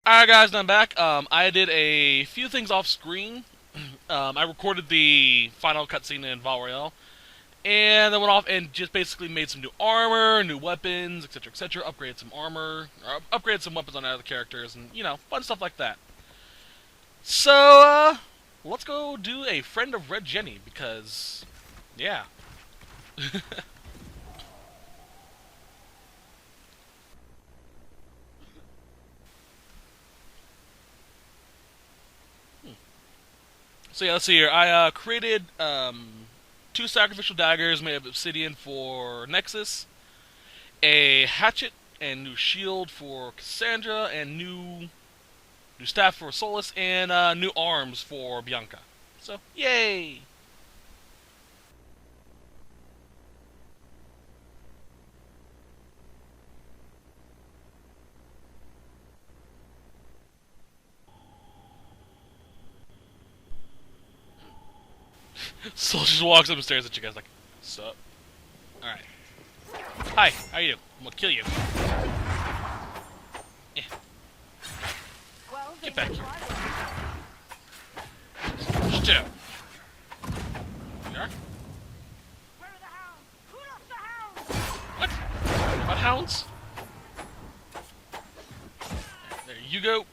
Alright guys, I'm back. I did a few things off screen. I recorded the final cutscene in Val Royale, and then went off and just basically made some new armor, new weapons, etc, etc, upgraded some armor, or upgraded some weapons on other characters, and, fun stuff like that. So, let's go do a Friend of Red Jenny, because, yeah. So yeah, let's see here. I created two sacrificial daggers made of obsidian for Nexus, a hatchet and new shield for Cassandra, and new staff for Solus, and new arms for Bianca. So, yay! Solus just walks up the stairs at you guys like, sup? Alright. Hi, how are you? I'm gonna kill you. Eh, get back here. Shut up. You are? What? What hounds? There you go.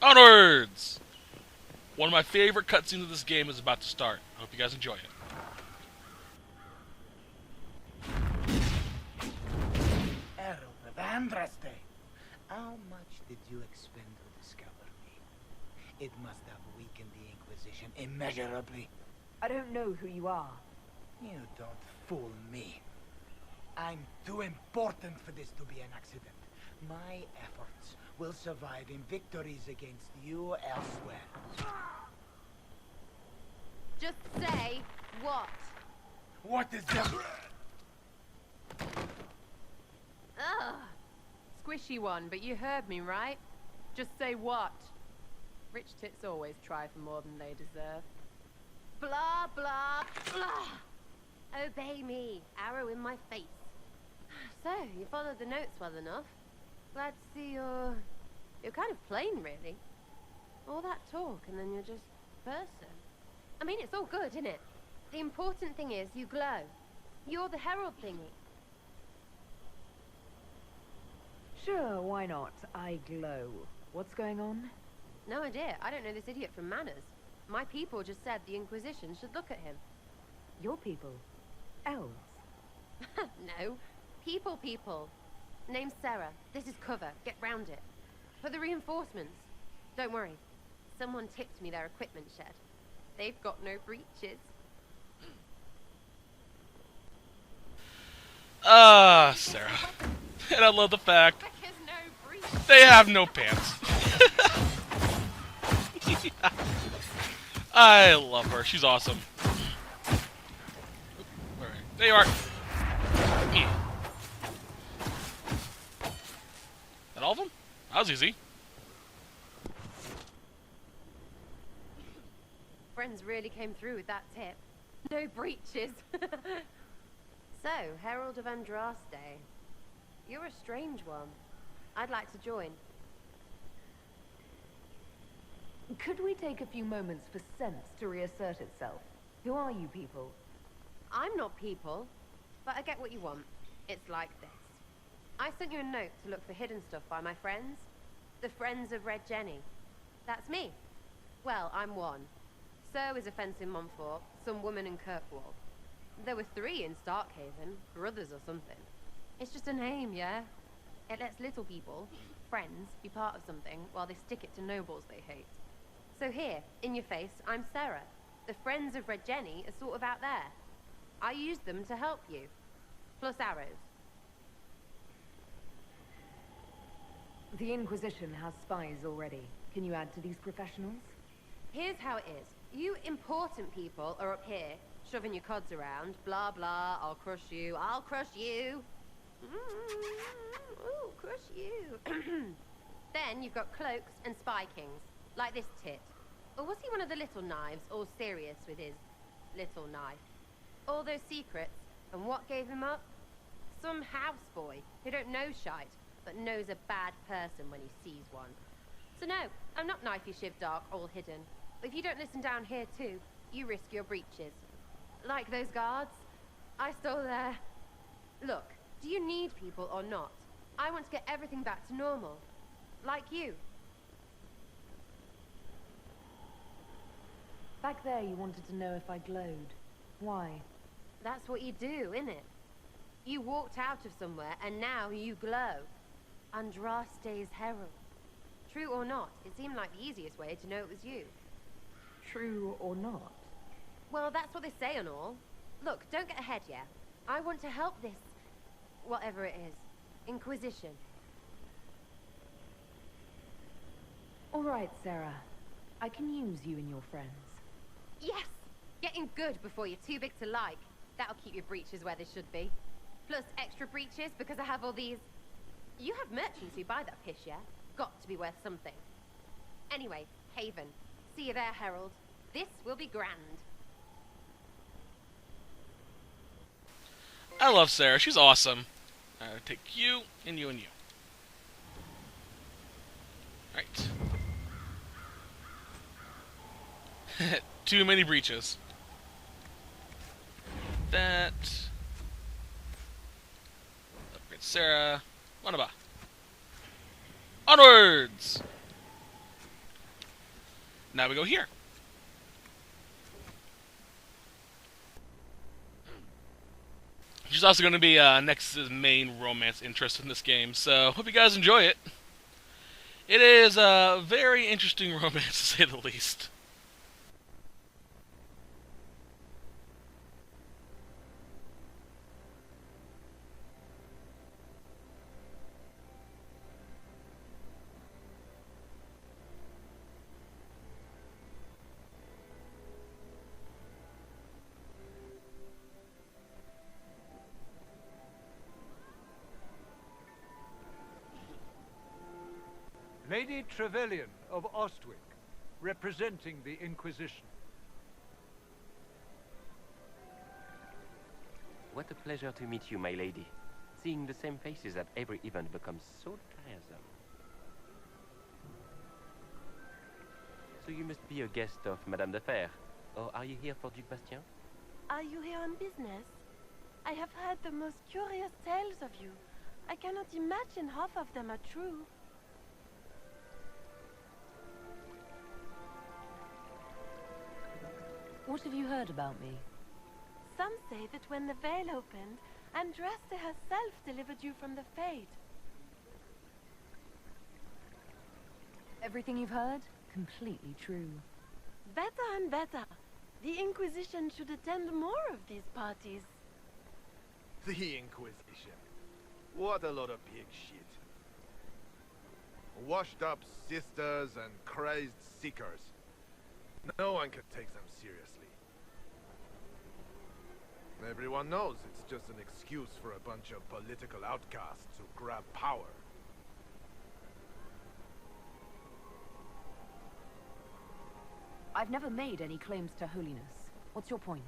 Onwards! One of my favorite cutscenes of this game is about to start. I hope you guys enjoy it. Andraste, how much did you expend to discover me? It must have weakened the Inquisition immeasurably. I don't know who you are. You don't fool me. I'm too important for this to be an accident. My efforts will survive in victories against you elsewhere. Just say what? What is that? Ugh. Squishy one, but you heard me, right? Just say what? Rich tits always try for more than they deserve. Blah, blah, blah. Obey me. Arrow in my face. So, you followed the notes well enough. Glad to see you're kind of plain, really. All that talk, and then you're just person. I mean, it's all good, isn't it? The important thing is you glow. You're the herald thingy. Sure, why not? I glow. What's going on? No idea. I don't know this idiot from Manners. My people just said the Inquisition should look at him. Your people? Elves? No. People. Name's Sarah. This is cover. Get round it. For the reinforcements. Don't worry. Someone tipped me their equipment shed. They've got no breaches. Sarah. And I love the fact Because no breach. they have no pants. I love her. She's awesome. Alright, there you are. Yeah. That all of them? That was easy. Friends really came through with that tip. No breaches. So, Herald of Andraste. You're a strange one. I'd like to join. Could we take a few moments for sense to reassert itself? Who are you people? I'm not people, but I get what you want. It's like this. I sent you a note to look for hidden stuff by my friends. The Friends of Red Jenny. That's me. Well, I'm one. So is a fence in Montfort, some woman in Kirkwall. There were 3 in Starkhaven, brothers or something. It's just a name, yeah? It lets little people, friends, be part of something while they stick it to nobles they hate. So here, in your face, I'm Sarah. The Friends of Red Jenny are sort of out there. I used them to help you. Plus arrows. The Inquisition has spies already. Can you add to these professionals? Here's how it is. You important people are up here, shoving your cods around. Blah, blah, I'll crush you. I'll crush you. Ooh, crush you. Then you've got cloaks and spy kings, like this tit. Or was he one of the little knives, all serious with his little knife? All those secrets, and what gave him up? Some houseboy who don't know shite, but knows a bad person when he sees one. So no, I'm not knifey shiv dark, all hidden. But if you don't listen down here too, you risk your breeches. Like those guards, I stole their... Look, do you need people or not? I want to get everything back to normal. Like you. Back there you wanted to know if I glowed. Why? That's what you do, innit? You walked out of somewhere and now you glow. Andraste's herald. True or not, it seemed like the easiest way to know it was you. True or not? Well, that's what they say and all. Look, don't get ahead yet. I want to help this... whatever it is. Inquisition. All right, Sarah. I can use you and your friends. Yes! Getting good before you're too big to like. That'll keep your breeches where they should be. Plus extra breeches because I have all these... You have merchants who buy that piss, yeah? Got to be worth something. Anyway, Haven. See you there, Herald. This will be grand. I love Sarah. She's awesome. Take you and you and you. Right. Too many breaches. That. Upgrade Sarah. Wanaba. Onwards! Now we go here. She's also going to be Nexus's main romance interest in this game, so hope you guys enjoy it. It is a very interesting romance, to say the least. Lady Trevelyan of Ostwick, representing the Inquisition. What a pleasure to meet you, my lady. Seeing the same faces at every event becomes so tiresome. So you must be a guest of Madame de Fer, or are you here for Duc Bastien? Are you here on business? I have heard the most curious tales of you. I cannot imagine half of them are true. What have you heard about me? Some say that when the veil opened, Andraste herself delivered you from the Fade. Everything you've heard? Completely true. Better and better. The Inquisition should attend more of these parties. The Inquisition. What a lot of pig shit. Washed up sisters and crazed seekers. No one can take them seriously. Everyone knows it's just an excuse for a bunch of political outcasts to grab power. I've never made any claims to holiness. What's your point?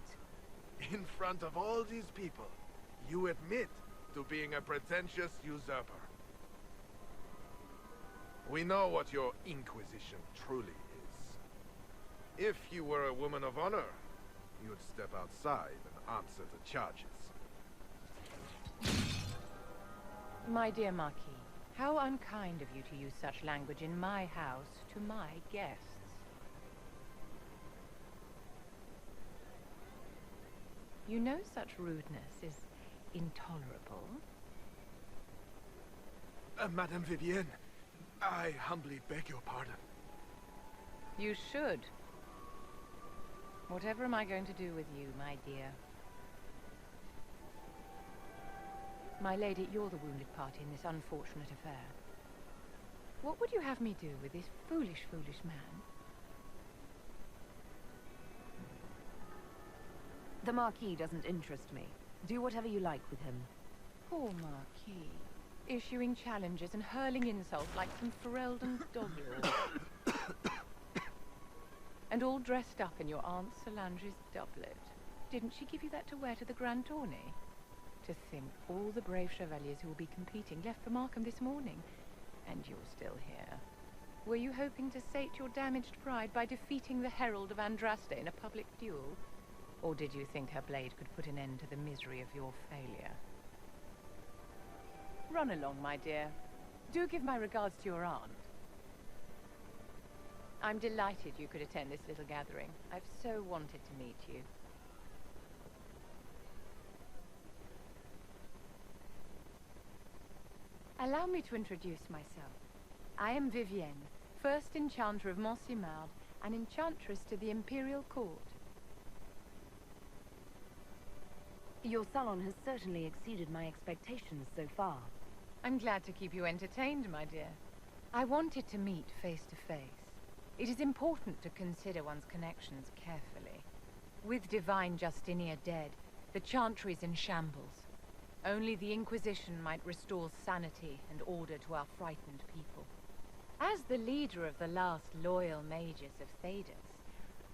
In front of all these people, you admit to being a pretentious usurper. We know what your Inquisition truly is. If you were a woman of honor, you'd step outside and answer the charges. My dear Marquis, how unkind of you to use such language in my house to my guests. You know such rudeness is intolerable. Madame Vivienne, I humbly beg your pardon. You should. Whatever am I going to do with you, my dear? My lady, you're the wounded party in this unfortunate affair. What would you have me do with this foolish, foolish man? The Marquis doesn't interest me. Do whatever you like with him. Poor Marquis. Issuing challenges and hurling insults like some Ferelden dog. And all dressed up in your Aunt Solange's doublet. Didn't she give you that to wear to the Grand Tourney? To think all the brave chevaliers who will be competing left for Markham this morning, and you're still here. Were you hoping to sate your damaged pride by defeating the Herald of Andraste in a public duel? Or did you think her blade could put an end to the misery of your failure? Run along, my dear. Do give my regards to your aunt. I'm delighted you could attend this little gathering. I've so wanted to meet you. Allow me to introduce myself. I am Vivienne, first enchanter of Montsimard, and enchantress to the Imperial Court. Your salon has certainly exceeded my expectations so far. I'm glad to keep you entertained, my dear. I wanted to meet face to face. It is important to consider one's connections carefully. With Divine Justinia dead, the Chantry is in shambles. Only the Inquisition might restore sanity and order to our frightened people. As the leader of the last loyal mages of Thedas,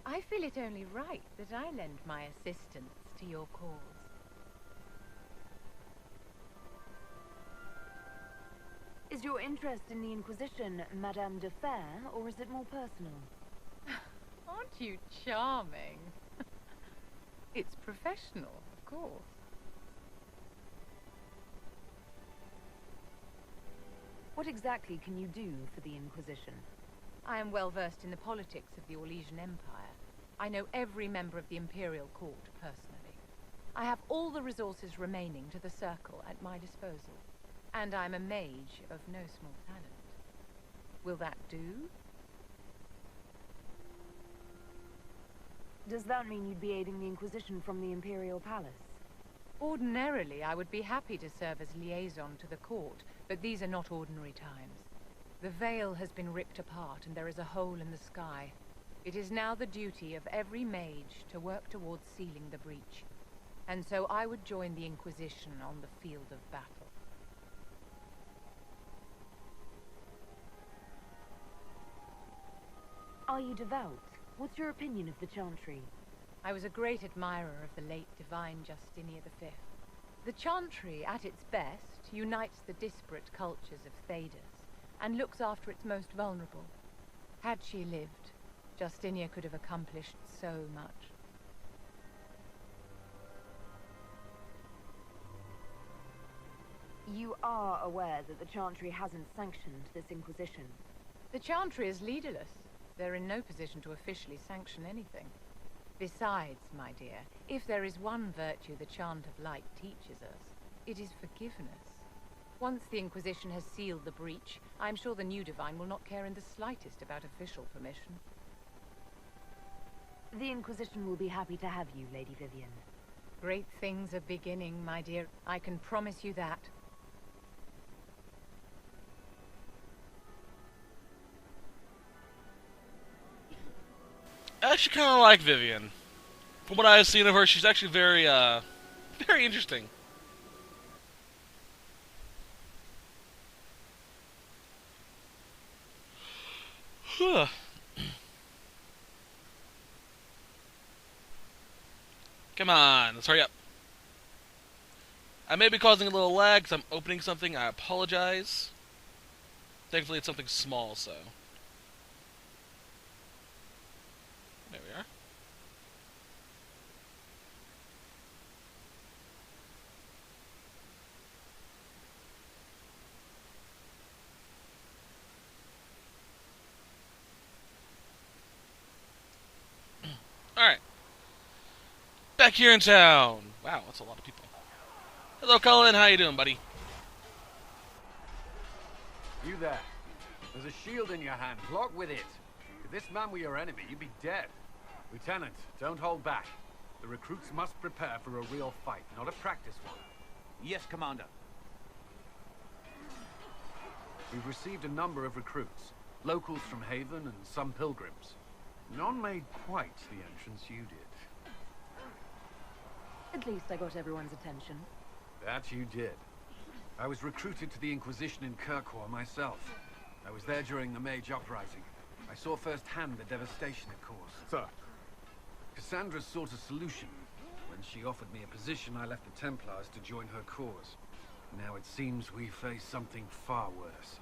I feel it only right that I lend my assistance to your cause. Is your interest in the Inquisition Madame de Fer, or is it more personal? Aren't you charming? It's professional, of course. What exactly can you do for the Inquisition? I am well versed in the politics of the Orlesian Empire. I know every member of the Imperial Court personally. I have all the resources remaining to the Circle at my disposal. And I'm a mage of no small talent. Will that do? Does that mean you'd be aiding the Inquisition from the Imperial Palace? Ordinarily, I would be happy to serve as liaison to the court, but these are not ordinary times. The veil has been ripped apart and there is a hole in the sky. It is now the duty of every mage to work towards sealing the breach. And so I would join the Inquisition on the field of battle. Are you devout? What's your opinion of the Chantry? I was a great admirer of the late Divine Justinia V. The Chantry, at its best, unites the disparate cultures of Thedas and looks after its most vulnerable. Had she lived, Justinia could have accomplished so much. You are aware that the Chantry hasn't sanctioned this Inquisition? The Chantry is leaderless. They're in no position to officially sanction anything. Besides, my dear, if there is one virtue the Chant of Light teaches us, it is forgiveness. Once the Inquisition has sealed the breach, I'm sure the new Divine will not care in the slightest about official permission. The Inquisition will be happy to have you, Lady Vivienne. Great things are beginning, my dear. I can promise you that. I actually kind of like Vivienne. From what I've seen of her, she's actually very, very interesting. Come on, let's hurry up. I may be causing a little lag because I'm opening something. I apologize. Thankfully, it's something small, so. There we are. Alright. Back here in town. Wow, that's a lot of people. Hello, Cullen. How you doing, buddy? You there. There's a shield in your hand. Block with it. If this man were your enemy, you'd be dead. Lieutenant, don't hold back. The recruits must prepare for a real fight, not a practice one. Yes, Commander. We've received a number of recruits. Locals from Haven and some pilgrims. None made quite the entrance you did. At least I got everyone's attention. That you did. I was recruited to the Inquisition in Kirkwall myself. I was there during the Mage Uprising. I saw firsthand the devastation it caused. Sir. Cassandra sought a solution when When she offered me a position, I left the Templars to join her cause. Now it seems we face something far worse.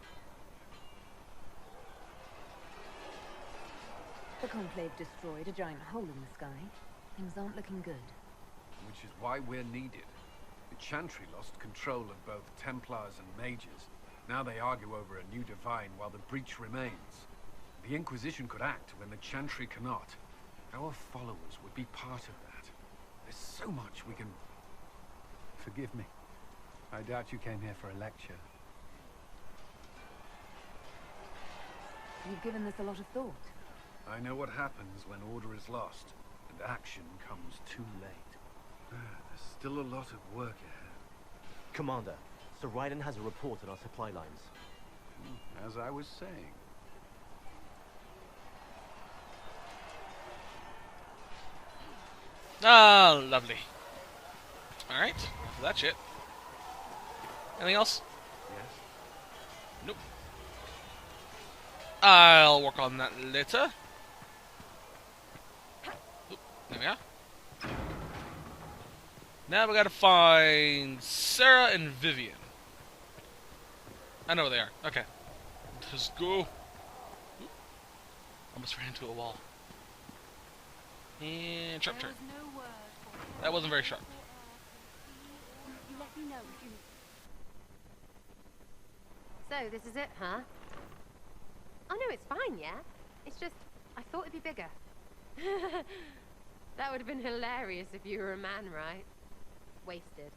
The Conclave destroyed a giant hole in the sky. Things aren't looking good. Which is why we're needed. The Chantry lost control of both Templars and Mages. Now they argue over a new Divine while the breach remains. The Inquisition could act when the Chantry cannot. Our followers would be part of that. There's so much we can... Forgive me. I doubt you came here for a lecture. You've given this a lot of thought. I know what happens when order is lost, and action comes too late. There's still a lot of work ahead. Commander, Sir Raiden has a report on our supply lines. As I was saying. Ah, lovely. Alright, for that shit. Anything else? Yes. Nope. I'll work on that later. Oop, there we are. Now we gotta find Sarah and Vivian. I know where they are. Okay. Let's go. Oop. Almost ran into a wall. And sharp turn. That wasn't very sharp. So, this is it, huh? Oh no, it's fine, yeah? It's just, I thought it'd be bigger. That would have been hilarious if you were a man, right? Wasted.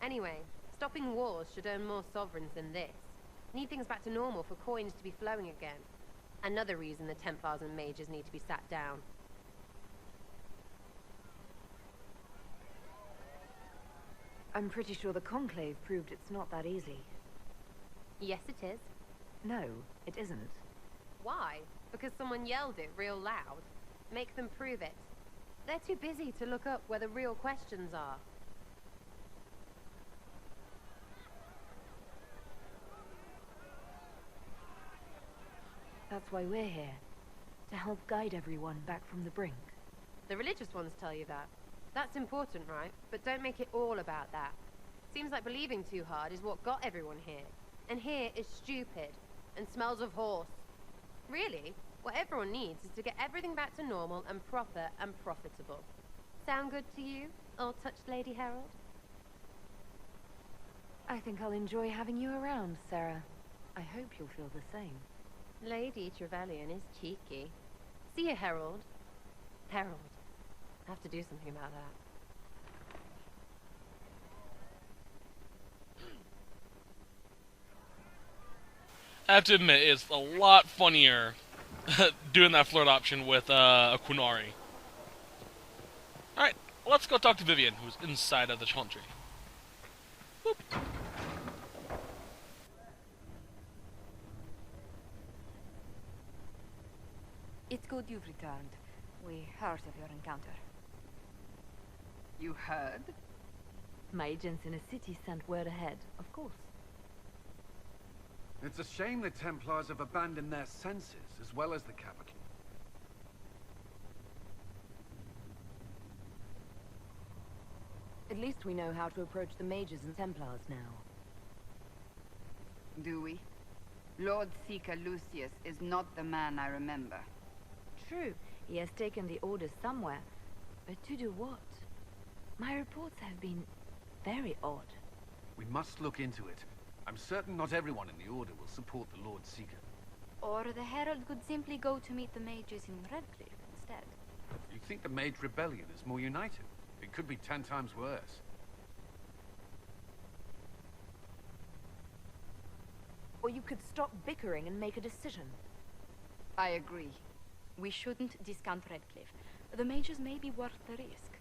Anyway, stopping wars should earn more sovereigns than this. Need things back to normal for coins to be flowing again. Another reason the Templars and Mages need to be sat down. I'm pretty sure the Conclave proved it's not that easy. Yes, it is. No, it isn't. Why? Because someone yelled it real loud? Make them prove it. They're too busy to look up where the real questions are. That's why we're here. To help guide everyone back from the brink. The religious ones tell you that. That's important, right? But don't make it all about that. Seems like believing too hard is what got everyone here. And here is stupid. And smells of horse. Really, what everyone needs is to get everything back to normal and proper and profitable. Sound good to you, all-touched Lady Herald? I think I'll enjoy having you around, Sarah. I hope you'll feel the same. Lady Trevelyan is cheeky. See you, Herald. Herald. I have to do something about that. I have to admit, it's a lot funnier doing that flirt option with a Qunari. Alright, let's go talk to Vivian, who's inside of the Chantry. Boop. It's good you've returned. We heard of your encounter. You heard? My agents in a city sent word ahead, of course. It's a shame the Templars have abandoned their senses, as well as the capital. At least we know how to approach the Mages and Templars now. Do we? Lord Seeker Lucius is not the man I remember. True, he has taken the orders somewhere. But to do what? My reports have been very odd. We must look into it. I'm certain not everyone in the Order will support the Lord Seeker. Or the Herald could simply go to meet the mages in Redcliffe instead. You think the Mage Rebellion is more united? It could be 10 times worse. Or you could stop bickering and make a decision. I agree. We shouldn't discount Redcliffe. The mages may be worth the risk.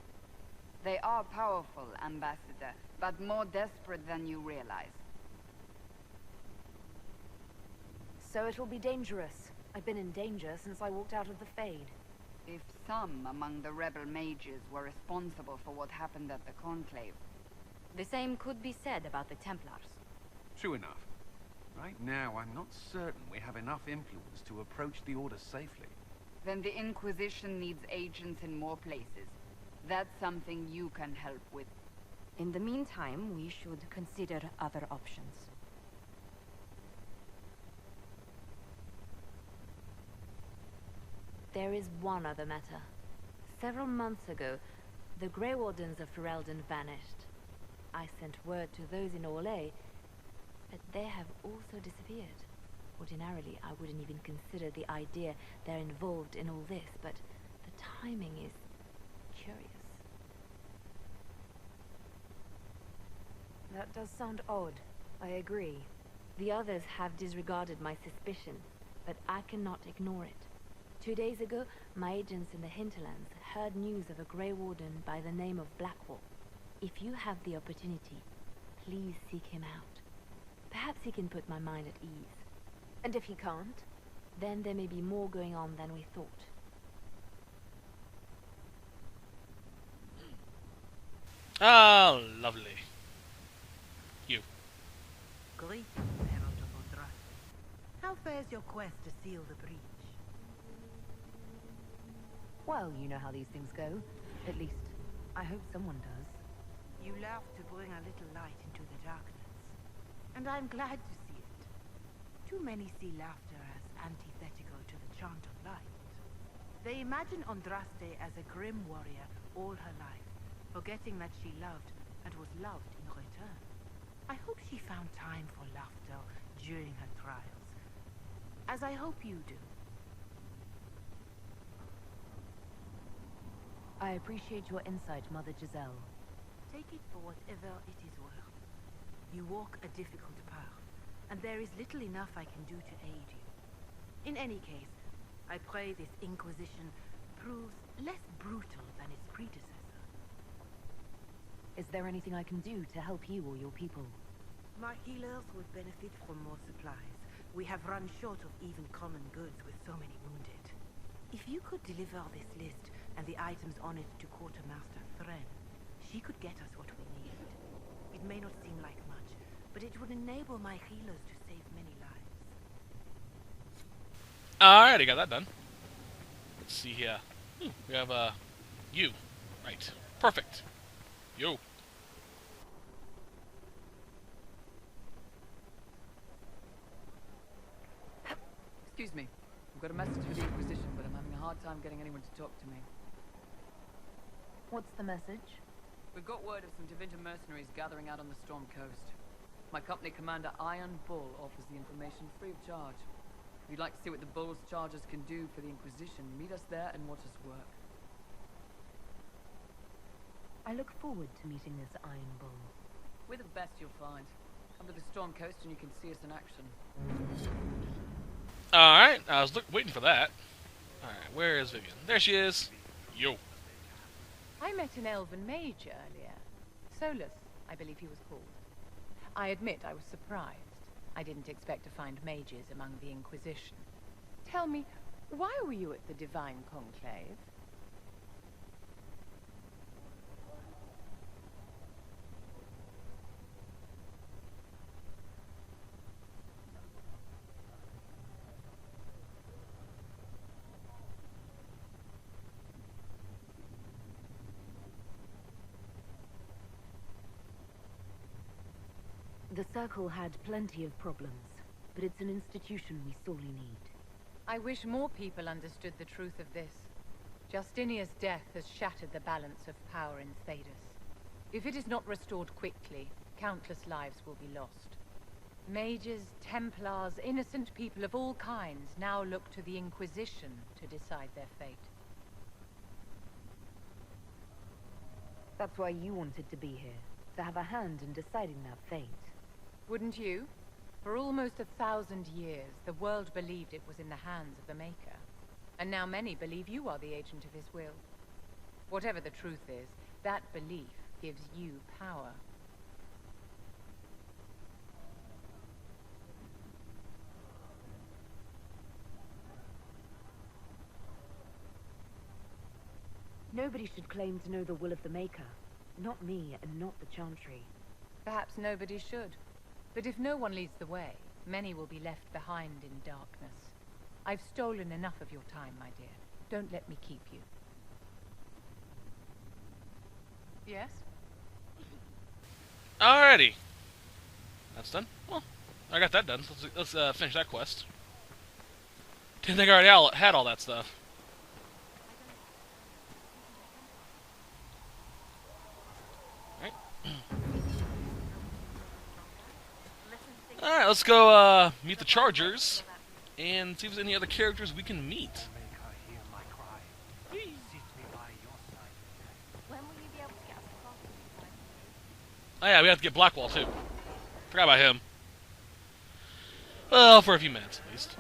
They are powerful, Ambassador, but more desperate than you realize. So it'll be dangerous. I've been in danger since I walked out of the Fade. If some among the rebel mages were responsible for what happened at the Conclave, the same could be said about the Templars. True enough. Right now, I'm not certain we have enough influence to approach the Order safely. Then the Inquisition needs agents in more places. That's something you can help with. In the meantime, we should consider other options. There is one other matter. Several months ago, the Grey Wardens of Ferelden vanished. I sent word to those in Orlais, but they have also disappeared. Ordinarily, I wouldn't even consider the idea they're involved in all this, but the timing is curious. That does sound odd. I agree. The others have disregarded my suspicion, but I cannot ignore it. 2 days ago, my agents in the hinterlands heard news of a Grey Warden by the name of Blackwall. If you have the opportunity, please seek him out. Perhaps he can put my mind at ease. And if he can't, then there may be more going on than we thought. Oh, lovely. You. Greetings, Herald of Andraste. How fares your quest to seal the breach? Well, you know how these things go. At least, I hope someone does. You love to bring a little light into the darkness, and I'm glad to see it. Too many see laughter as antithetical to the chant of light. They imagine Andraste as a grim warrior all her life, forgetting that she loved and was loved in return. I hope she found time for laughter during her trials, as I hope you do. I appreciate your insight, Mother Giselle. Take it for whatever it is worth. You walk a difficult path, and there is little enough I can do to aid you. In any case, I pray this Inquisition proves less brutal than its predecessor. Is there anything I can do to help you or your people? My healers would benefit from more supplies. We have run short of even common goods with so many wounded. If you could deliver this list and the items on it to Quartermaster Thren, she could get us what we need. It may not seem like much, but it would enable my healers to save many lives. Alrighty, got that done. Let's see here. We have, you. Right. Perfect. You. Excuse me. I've got a message for the Inquisition, but I'm having a hard time getting anyone to talk to me. What's the message? We've got word of some Tevinter mercenaries gathering out on the Storm Coast. My company commander, Iron Bull, offers the information free of charge. If you'd like to see what the Bull's charges can do for the Inquisition, meet us there and watch us work. I look forward to meeting this Iron Bull. We're the best you'll find. Come to the Storm Coast and you can see us in action. Alright, I was waiting for that. Alright, where is Vivian? There she is. Yo. I met an elven mage earlier. Solus, I believe he was called. I admit I was surprised. I didn't expect to find mages among the Inquisition. Tell me, why were you at the Divine Conclave? The Circle had plenty of problems, but it's an institution we sorely need. I wish more people understood the truth of this. Justinia's death has shattered the balance of power in Thedas. If it is not restored quickly, countless lives will be lost. Mages, Templars, innocent people of all kinds now look to the Inquisition to decide their fate. That's why you wanted to be here, to have a hand in deciding that fate. Wouldn't you? For almost 1,000 years, the world believed it was in the hands of the Maker. And now many believe you are the agent of his will. Whatever the truth is, that belief gives you power. Nobody should claim to know the will of the Maker. Not me, and not the Chantry. Perhaps nobody should. But if no one leads the way, many will be left behind in darkness. I've stolen enough of your time, my dear. Don't let me keep you. Yes? Alrighty. That's done. Well, I got that done. So let's finish that quest. Didn't think I already had all that stuff. Alright. Alright, let's go meet the Chargers and see if there's any other characters we can meet. Oh yeah, we have to get Blackwall too. Forgot about him. Well, for a few minutes at least.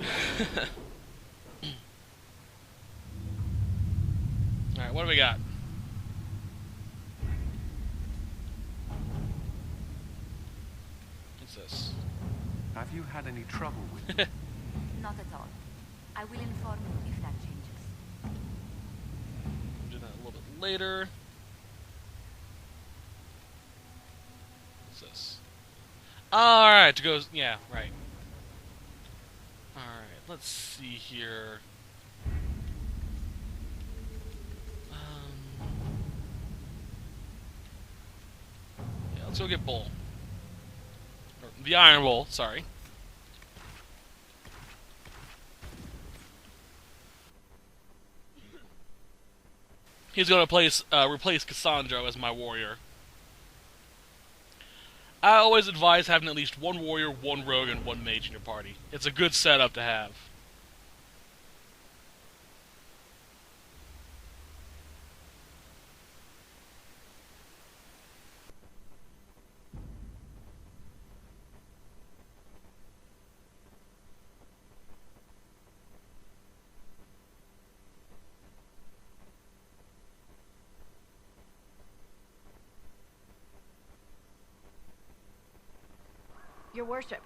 Alright, what do we got? What's this? Have you had any trouble with it? Not at all. I will inform you if that changes. We'll do that a little bit later. What's this? Alright, to go... Yeah, right. Alright, let's see here. Yeah, let's go get Bull. Or the Iron Bull, sorry. He's going to replace Cassandra as my warrior. I always advise having at least one warrior, one rogue, and one mage in your party. It's a good setup to have. Your worship,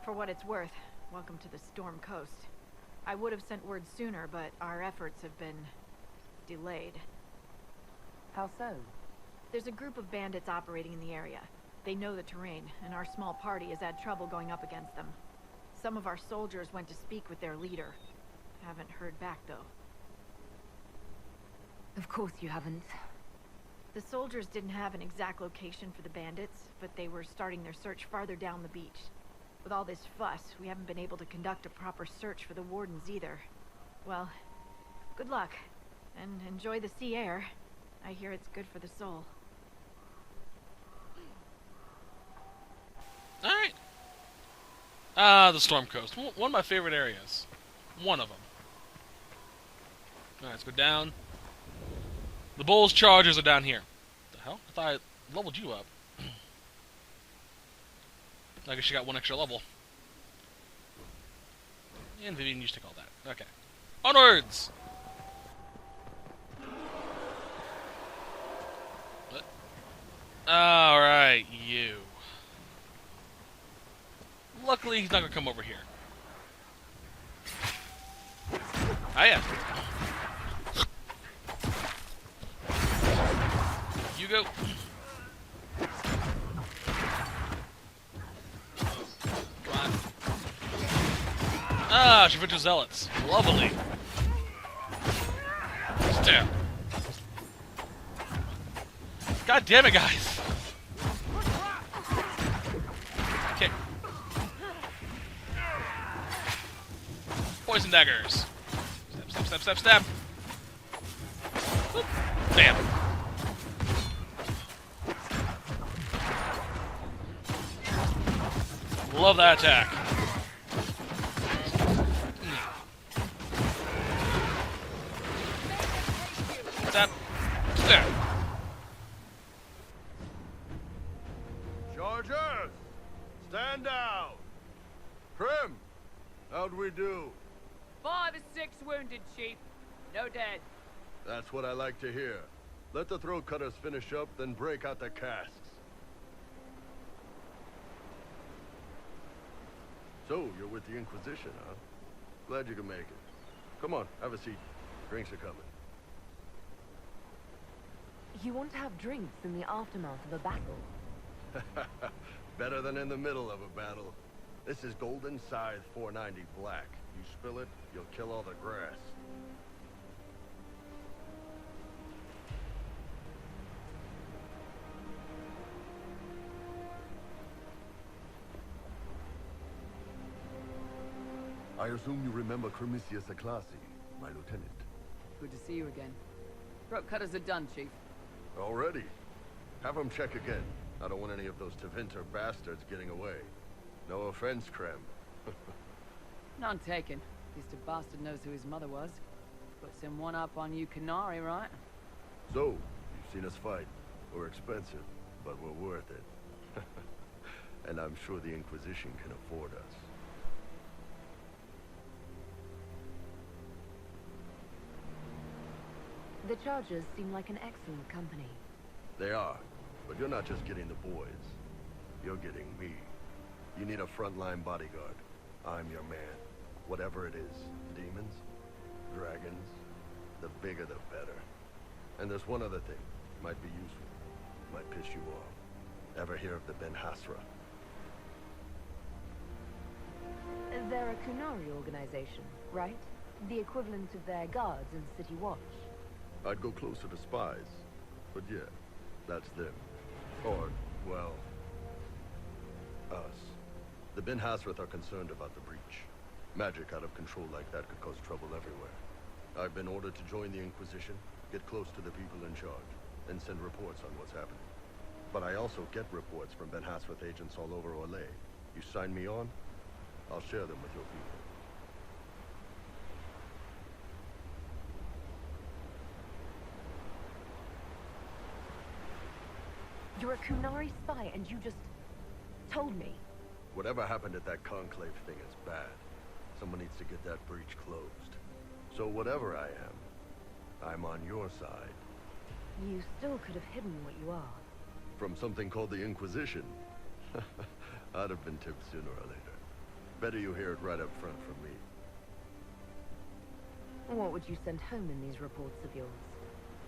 for what it's worth, welcome to the Storm Coast. I would have sent word sooner, but our efforts have been delayed. How so? There's a group of bandits operating in the area. They know the terrain, and our small party has had trouble going up against them. Some of our soldiers went to speak with their leader. Haven't heard back, though. Of course you haven't. The soldiers didn't have an exact location for the bandits, but they were starting their search farther down the beach. With all this fuss, we haven't been able to conduct a proper search for the wardens either. Well, good luck, and enjoy the sea air. I hear it's good for the soul. Alright. The Storm Coast. One of my favorite areas. One of them. Alright, let's go down. The Bull's Chargers are down here. What the hell? I thought I leveled you up. I guess you got one extra level. And Vivian, you should take all that. Okay. Onwards! What? Alright, you. Luckily, he's not going to come over here. Hiya. You go. Come on. Ah, she went to zealots. Lovely. Stab. God damn it, guys. Okay. Poison daggers. Stab, stab, stab, stab, stab. Whoop. Bam. Love that attack. Step. There. Chargers! Stand down! Prim! How'd we do? 5 or 6 wounded, Chief. No dead. That's what I like to hear. Let the throat cutters finish up, then break out the casks. So, you're with the Inquisition, huh? Glad you can make it. Come on, have a seat. Drinks are coming. You want to have drinks in the aftermath of a battle? Better than in the middle of a battle. This is Golden Scythe 490 Black. You spill it, you'll kill all the grass. I assume you remember Cremisius Aclasi, my lieutenant. Good to see you again. Throat cutters are done, Chief. Already? Have them check again. I don't want any of those Tevinter bastards getting away. No offense, Krem. None taken. At least a bastard knows who his mother was. Puts him one up on you Canary, right? So, you've seen us fight. We're expensive, but we're worth it. And I'm sure the Inquisition can afford us. The Chargers seem like an excellent company. They are, but you're not just getting the boys. You're getting me. You need a frontline bodyguard. I'm your man. Whatever it is. Demons? Dragons? The bigger the better. And there's one other thing. Might be useful. Might piss you off. Ever hear of the Ben Hasra? They're a Kunari organization, right? The equivalent of their guards in City Watch. I'd go closer to spies. But yeah, that's them. Or, well, us. The Ben Hasrath are concerned about the breach. Magic out of control like that could cause trouble everywhere. I've been ordered to join the Inquisition, get close to the people in charge, and send reports on what's happening. But I also get reports from Ben Hasrath agents all over Orlais. You sign me on, I'll share them with your people. You're a Kunari spy, and you just told me. Whatever happened at that conclave thing is bad. Someone needs to get that breach closed. So whatever I am, I'm on your side. You still could have hidden what you are. From something called the Inquisition. I'd have been tipped sooner or later. Better you hear it right up front from me. What would you send home in these reports of yours?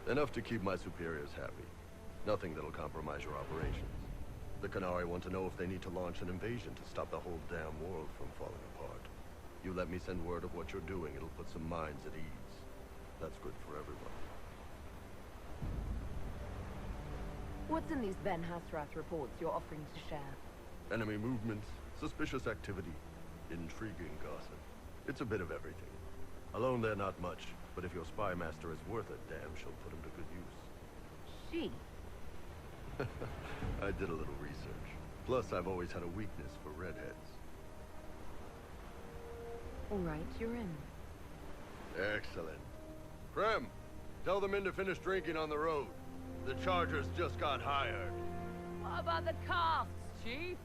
Enough to keep my superiors happy. Nothing that'll compromise your operations. The Canary want to know if they need to launch an invasion to stop the whole damn world from falling apart. You let me send word of what you're doing, it'll put some minds at ease. That's good for everyone. What's in these Ben Hasrath reports you're offering to share? Enemy movements, suspicious activity, intriguing gossip. It's a bit of everything. Alone they're not much, but if your spy master is worth a damn, she'll put him to good use. She? I did a little research. Plus, I've always had a weakness for redheads. All right, you're in. Excellent. Krem, tell the men to finish drinking on the road. The Chargers just got hired. What about the casks, Chief?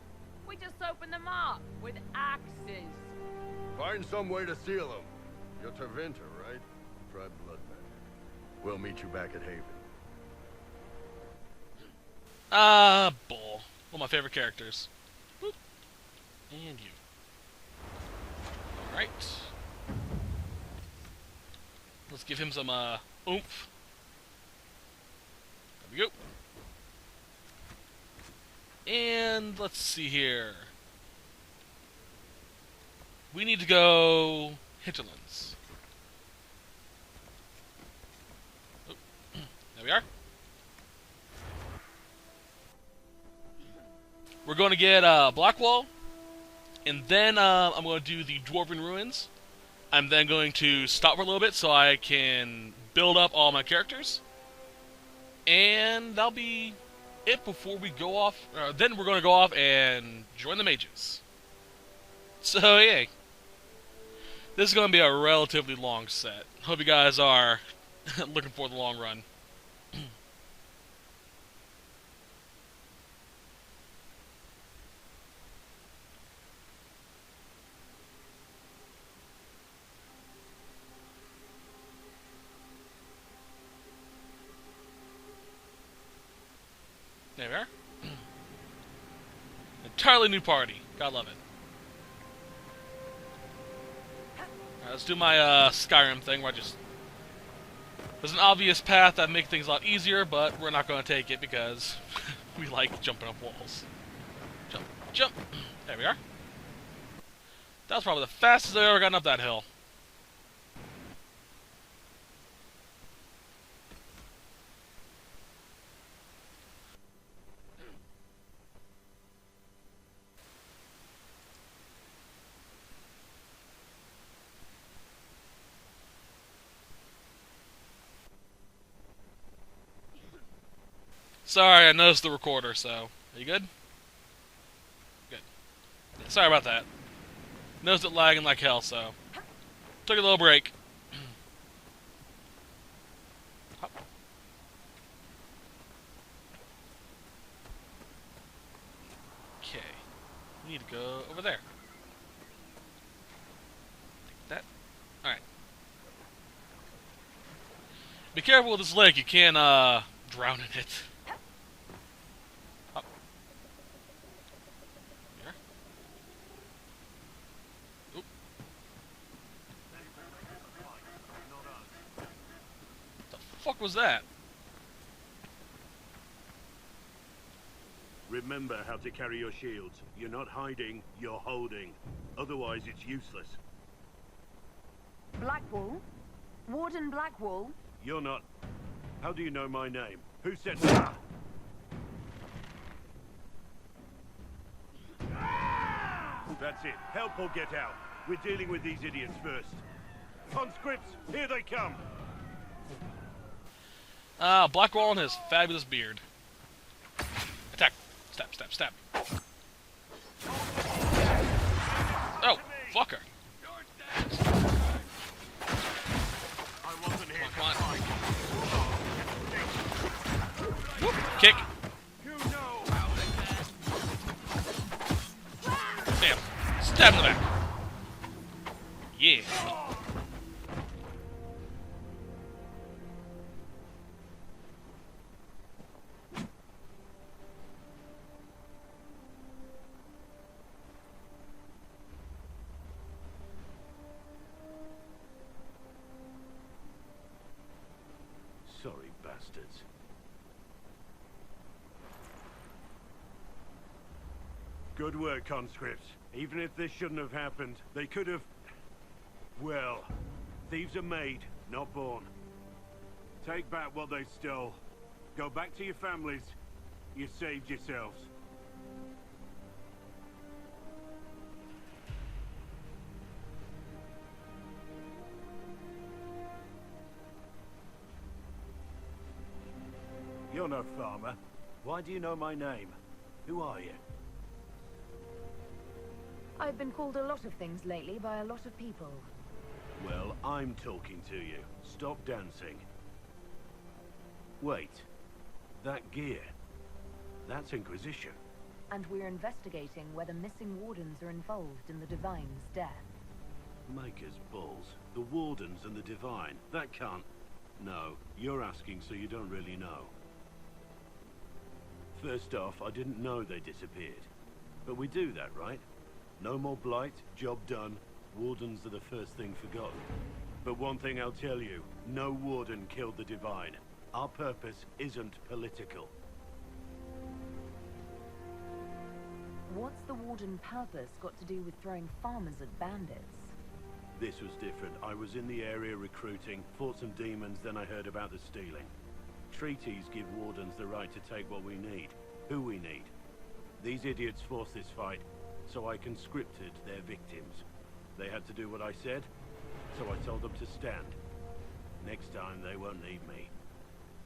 We just opened them up with axes. Find some way to seal them. You're Tevinter, right? Try blood magic. We'll meet you back at Haven. Bull. One of my favorite characters. Boop. And you. Alright. Let's give him some, oomph. There we go. And let's see here. We need to go hinterlands. Oh. There we are. We're going to get Blackwall, and then I'm going to do the Dwarven Ruins. I'm then going to stop for a little bit so I can build up all my characters. And that'll be it before we go off. Then we're going to go off and join the mages. So, yeah. This is going to be a relatively long set. Hope you guys are looking for the long run. There we are. Entirely new party. God love it. Alright, let's do my Skyrim thing where I just... There's an obvious path that makes things a lot easier, but we're not going to take it because we like jumping up walls. Jump, jump. There we are. That was probably the fastest I've ever gotten up that hill. Sorry, I noticed the recorder, so... Are you good? Good. Yeah, sorry about that. Noticed it lagging like hell, so... Took a little break. Hop. Okay. We need to go over there. Take that. Alright. Be careful with this lake, you can, drown in it. Up. Here. Oop. The fuck was that? Remember how to carry your shields. You're not hiding, you're holding. Otherwise, it's useless. Blackwall? Warden Blackwall? You're not... How do you know my name? Who said that? That's it. Help or get out. We're dealing with these idiots first. Conscripts, here they come! Blackwall and his fabulous beard. Attack. Stab, stab, stab. Oh, fucker. Come on, come on. Whoop, kick. Damn. Stab in the back. Yeah. Sorry, bastards. Good work, conscripts. Even if this shouldn't have happened, they could have... Well, thieves are made, not born. Take back what they stole. Go back to your families. You saved yourselves. You're no farmer. Why do you know my name? Who are you? I've been called a lot of things lately by a lot of people. Well, I'm talking to you. Stop dancing. Wait. That gear. That's Inquisition. And we're investigating whether missing wardens are involved in the Divine's death. Maker's balls. The Wardens and the Divine. That can't... No, you're asking so you don't really know. First off, I didn't know they disappeared. But we do that, right? No more blight, job done. Wardens are the first thing forgotten. But one thing I'll tell you, no Warden killed the Divine. Our purpose isn't political. What's the Warden purpose got to do with throwing farmers at bandits? This was different. I was in the area recruiting, fought some demons, then I heard about the stealing. Treaties give Wardens the right to take what we need, who we need. These idiots forced this fight, so I conscripted their victims. They had to do what I said, so I told them to stand. Next time they won't need me.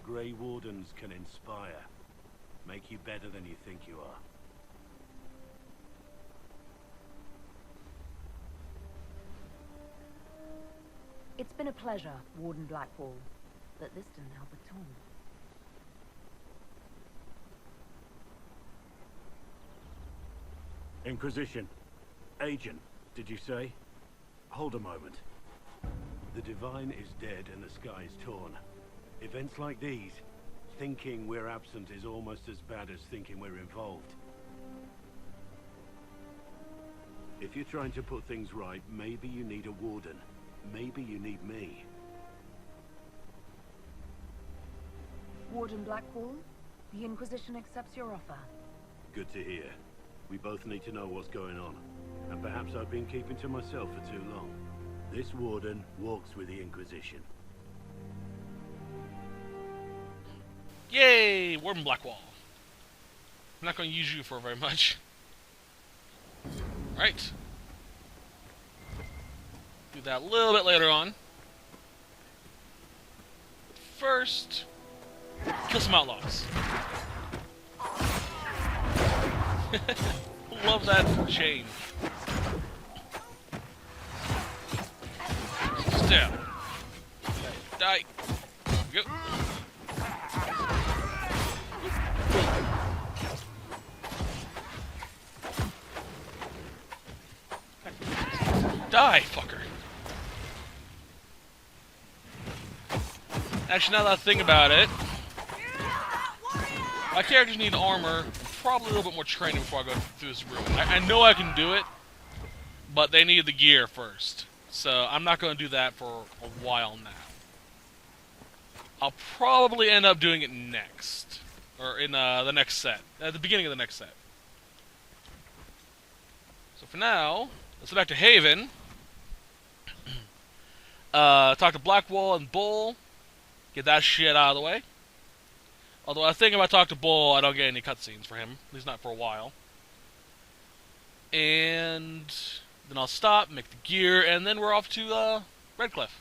Grey Wardens can inspire, make you better than you think you are. It's been a pleasure, Warden Blackwall, but this didn't help at all. Inquisition. Agent, did you say? Hold a moment. The Divine is dead and the sky is torn. Events like these, thinking we're absent is almost as bad as thinking we're involved. If you're trying to put things right, maybe you need a Warden. Maybe you need me. Warden Blackwall, the Inquisition accepts your offer. Good to hear. We both need to know what's going on. And perhaps I've been keeping to myself for too long. This Warden walks with the Inquisition. Yay! Warden Blackwall. I'm not going to use you for very much. Right. Do that a little bit later on. First, kill some outlaws. Love that chain. Stab. Die. Go. Die, fucker. Actually, now that I think about it, my characters need armor, probably a little bit more training before I go through this room. I know I can do it, but they need the gear first. So I'm not going to do that for a while now. I'll probably end up doing it next. Or in the next set. At the beginning of the next set. So for now, let's go back to Haven. Talk to Blackwall and Bull. Get that shit out of the way. Although I think if I talk to Bull, I don't get any cutscenes for him. At least not for a while. And then I'll stop, make the gear, and then we're off to Redcliffe.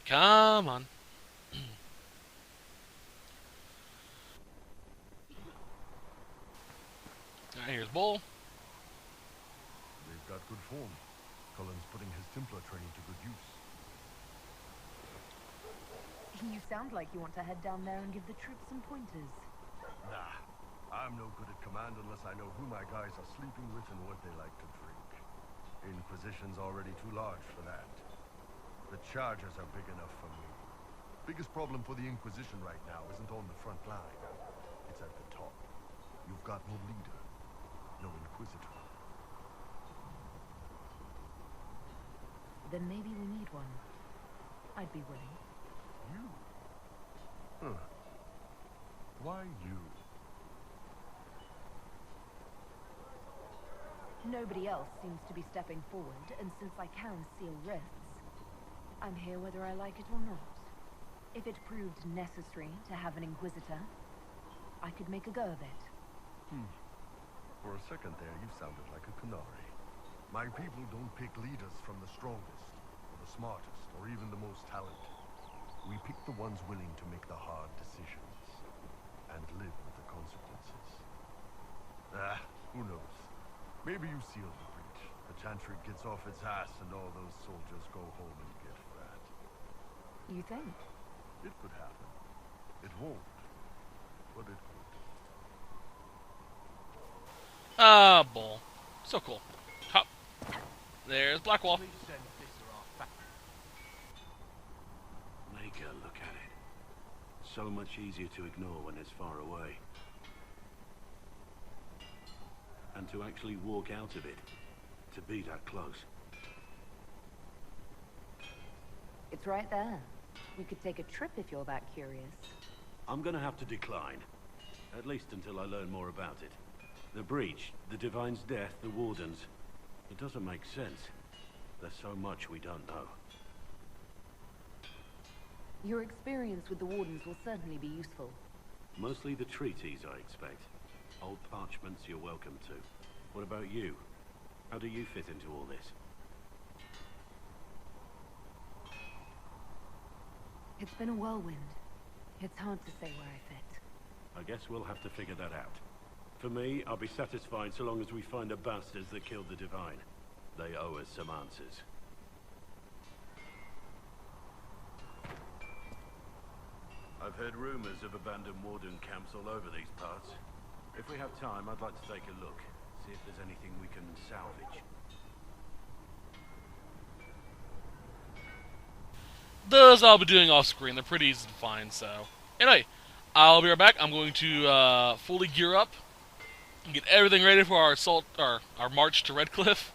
Come on. Alright, here's Bull. They've got good form. Cullen's putting his Templar training to good use. You sound like you want to head down there and give the troops some pointers. Nah, I'm no good at command unless I know who my guys are sleeping with and what they like to drink. Inquisition's already too large for that. The Chargers are big enough for me. Biggest problem for the Inquisition right now isn't on the front line. It's at the top. You've got no leader, no Inquisitor. Then maybe we need one. I'd be willing. You? Huh. Why you? Nobody else seems to be stepping forward, and since I can seal rifts, I'm here whether I like it or not. If it proved necessary to have an Inquisitor, I could make a go of it. For a second there, you sounded like a canary. My people don't pick leaders from the strongest, or the smartest, or even the most talented. We pick the ones willing to make the hard decisions, and live with the consequences. Who knows? Maybe you seal the breach. The Chantry gets off its ass, and all those soldiers go home and get fat. You think? It could happen. It won't, but it could. Ah, Bull. So cool. Hop. There's Blackwall. Make her look at it. So much easier to ignore when it's far away. And to actually walk out of it. To be that close. It's right there. We could take a trip if you're that curious. I'm gonna have to decline. At least until I learn more about it. The breach, the Divine's death, the Wardens. It doesn't make sense. There's so much we don't know. Your experience with the Wardens will certainly be useful. Mostly the treaties, I expect. Old parchments you're welcome to. What about you? How do you fit into all this? It's been a whirlwind. It's hard to say where I fit. I guess we'll have to figure that out. For me, I'll be satisfied so long as we find the bastards that killed the Divine. They owe us some answers. I've heard rumors of abandoned Warden camps all over these parts. If we have time, I'd like to take a look. See if there's anything we can salvage. Those I'll be doing off screen. They're pretty easy to find, so. Anyway, I'll be right back. I'm going to fully gear up and get everything ready for our assault, our march to Redcliffe.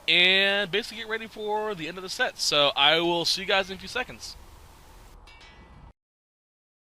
And basically get ready for the end of the set. So I will see you guys in a few seconds.